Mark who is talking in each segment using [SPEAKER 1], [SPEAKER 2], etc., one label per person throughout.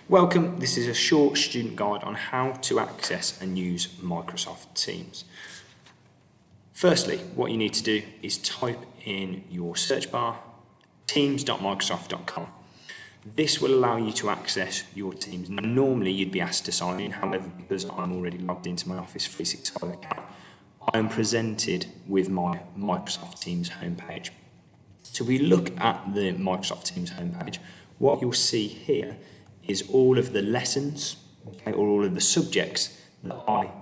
[SPEAKER 1] Welcome, this is a short student guide on how to access and use Microsoft Teams. Firstly, what you need to do is type in your search bar teams.microsoft.com. This will allow you to access your Teams. Now, normally you'd be asked to sign in, however, because I'm already logged into my Office 365 account, I am presented with my Microsoft Teams homepage. So we look at the Microsoft Teams homepage. What you'll see here is all of the lessons, or all of the subjects that I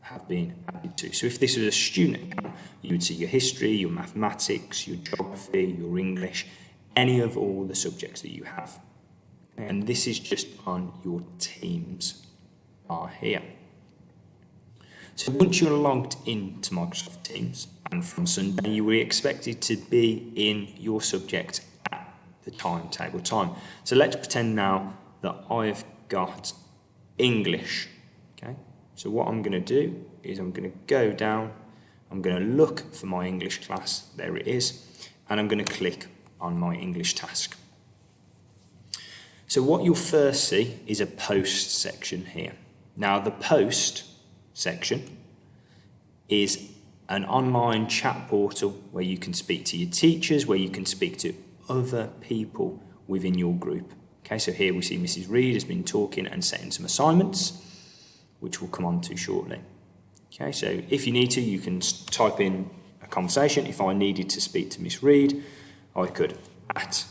[SPEAKER 1] have been added to. So if this was a student account, you would see your history, your mathematics, your geography, your English, any of all the subjects that you have. And this is just on your Teams bar here. So once you're logged into Microsoft Teams, and from Sunday, you will be expected to be in your subject at the timetable time. So let's pretend now that I've got English. Okay. So what I'm going to do is I'm going to go down, I'm going to look for my English class, there it is, and I'm going to click on my English task. So what you'll first see is a post section here. Now the post section is an online chat portal where you can speak to your teachers, where you can speak to other people within your group. Okay, so here we see Mrs. Reed has been talking and setting some assignments, which we'll come on to shortly. Okay, so if you need to, you can type in a conversation. If I needed to speak to Miss Reed, I could at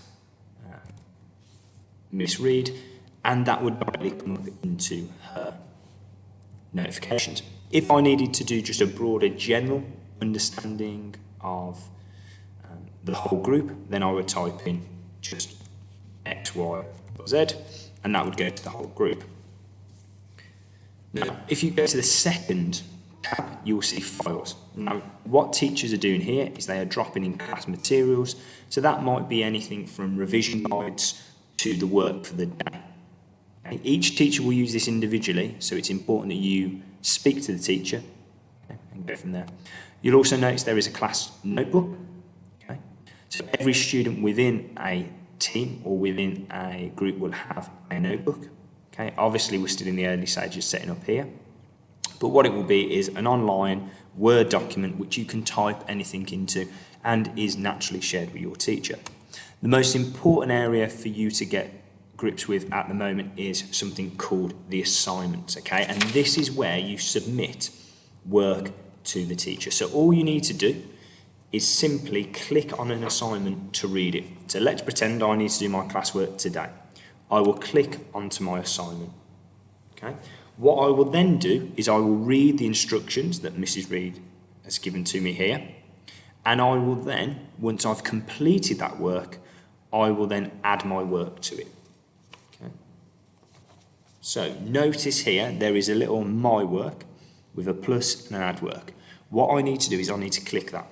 [SPEAKER 1] Miss Reed, and that would directly come up into her notifications. If I needed to do just a broader general understanding of the whole group, then I would type in just X, Y, or Z, and that would go to the whole group. Now, if you go to the second tab, you will see files. Now, what teachers are doing here is they are dropping in class materials, so that might be anything from revision guides to the work for the day. Okay? Each teacher will use this individually, so it's important that you speak to the teacher and go from there. You'll also notice there is a class notebook. Okay? So every student within a team or within a group will have a notebook. Okay? Obviously, we're still in the early stages setting up here, but what it will be is an online Word document which you can type anything into and is naturally shared with your teacher. The most important area for you to get grips with at the moment is something called the assignments, okay? And this is where you submit work to the teacher. So all you need to do is simply click on an assignment to read it. So let's pretend I need to do my classwork today. I will click onto my assignment, okay? What I will then do is I will read the instructions that Mrs. Reed has given to me here, and I will then, once I've completed that work, I will then add my work to it. Okay. So notice here there is a little my work with a plus and an add work. What I need to do is I need to click that.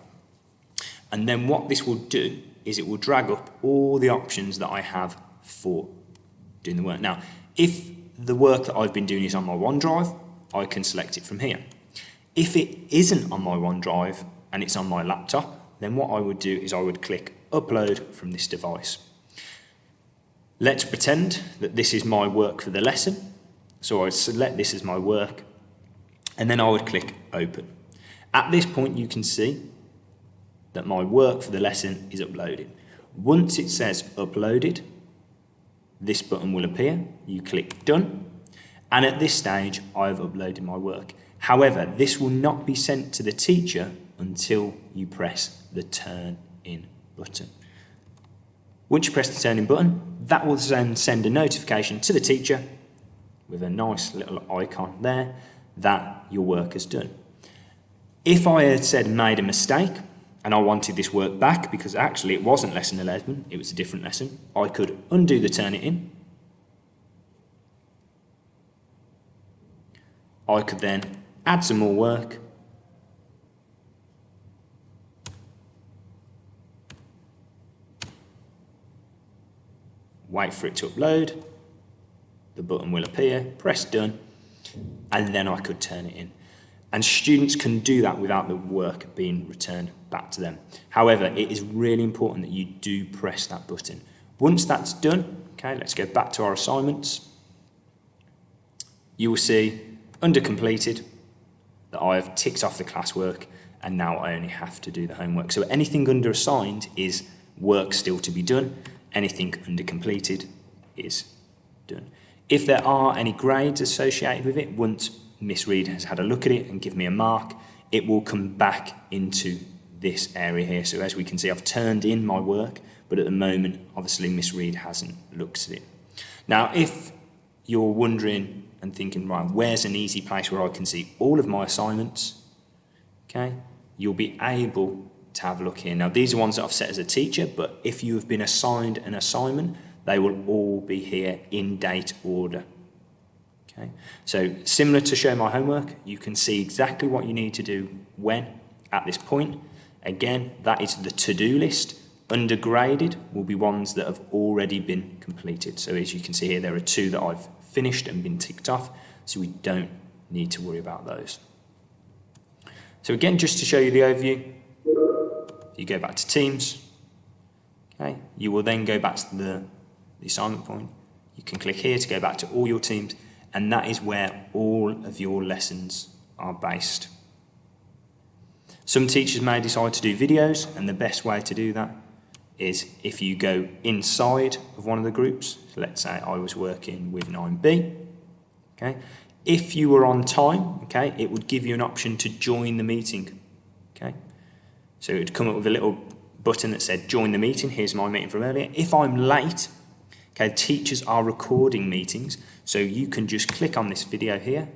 [SPEAKER 1] And then what this will do is it will drag up all the options that I have for doing the work. Now, if the work that I've been doing is on my OneDrive, I can select it from here. If it isn't on my OneDrive and it's on my laptop, then what I would do is I would click upload from this device. Let's pretend that this is my work for the lesson. So I would select this as my work, and then I would click open. At this point, you can see that my work for the lesson is uploaded. Once it says uploaded, this button will appear. You click done, and at this stage, I've uploaded my work. However, this will not be sent to the teacher until you press the turn in button. Once you press the turn in button, that will then send a notification to the teacher with a nice little icon there that your work is done. If I had said made a mistake and I wanted this work back because actually it wasn't lesson 11, it was a different lesson, I could undo the turn it in. I could then add some more work. Wait for it to upload, the button will appear, press done, and then I could turn it in. And students can do that without the work being returned back to them. However, it is really important that you do press that button. Once that's done, okay, let's go back to our assignments. you will see under completed that I have ticked off the classwork, and now I only have to do the homework. So anything under assigned is work still to be done. Anything under completed is done. If there are any grades associated with it, once Miss Reed has had a look at it and give me a mark, it will come back into this area here. So as we can see, I've turned in my work, but at the moment, obviously, Miss Reed hasn't looked at it. Now, if you're wondering and thinking, right, where's an easy place where I can see all of my assignments? Okay, you'll be able to have a look here. Now, these are ones that I've set as a teacher, but if you have been assigned an assignment, they will all be here in date order. Okay, so similar to Show My Homework, you can see exactly what you need to do when at this point. Again, that is the to-do list. Undergraded will be ones that have already been completed. So as you can see here, there are 2 that I've finished and been ticked off, so we don't need to worry about those. So again, just to show you the overview, you go back to Teams, okay, you will then go back to the assignment point. You can click here to go back to all your teams, and that is where all of your lessons are based. Some teachers may decide to do videos, and the best way to do that is if you go inside of one of the groups. So let's say I was working with 9B. Okay, if you were on time, okay, it would give you an option to join the meeting. Okay, so it would come up with a little button that said join the meeting. Here's my meeting from earlier. If I'm late, okay, teachers are recording meetings, so you can just click on this video here,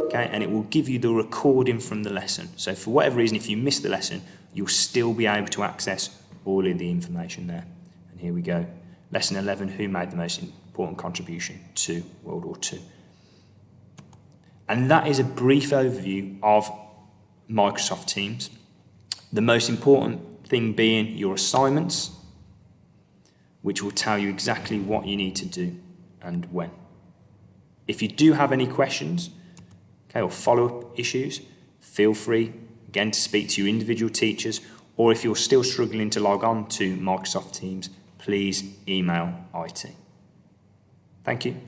[SPEAKER 1] okay, and it will give you the recording from the lesson. So for whatever reason, if you miss the lesson, you'll still be able to access all of the information there. And here we go. Lesson 11, who made the most important contribution to World War II? And that is a brief overview of Microsoft Teams. The most important thing being your assignments, which will tell you exactly what you need to do and when. If you do have any questions, okay, or follow-up issues, feel free, again, to speak to your individual teachers, or if you're still struggling to log on to Microsoft Teams, please email IT. Thank you.